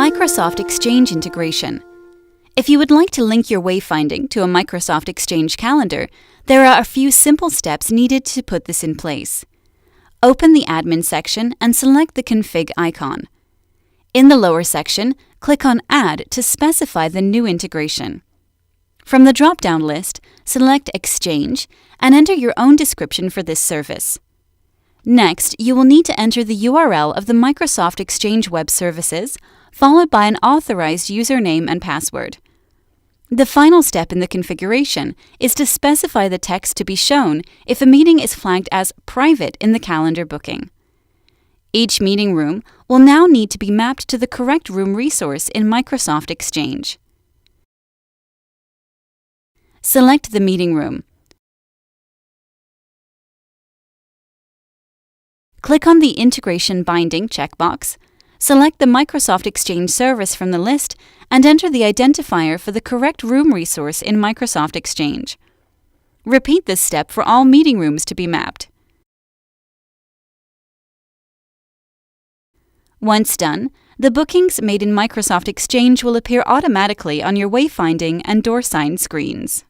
Microsoft Exchange integration. If you would like to link your wayfinding to a Microsoft Exchange calendar, there are a few simple steps needed to put this in place. Open the Admin section and select the Config icon. In the lower section, click on Add to specify the new integration. From the drop-down list, select Exchange and enter your own description for this service. Next, you will need to enter the URL of the Microsoft Exchange Web Services, followed by an authorized username and password. The final step in the configuration is to specify the text to be shown if a meeting is flagged as private in the calendar booking. Each meeting room will now need to be mapped to the correct room resource in Microsoft Exchange. Select the meeting room. Click on the Integration Binding checkbox, select the Microsoft Exchange service from the list, and enter the identifier for the correct room resource in Microsoft Exchange. Repeat this step for all meeting rooms to be mapped. Once done, the bookings made in Microsoft Exchange will appear automatically on your wayfinding and door sign screens.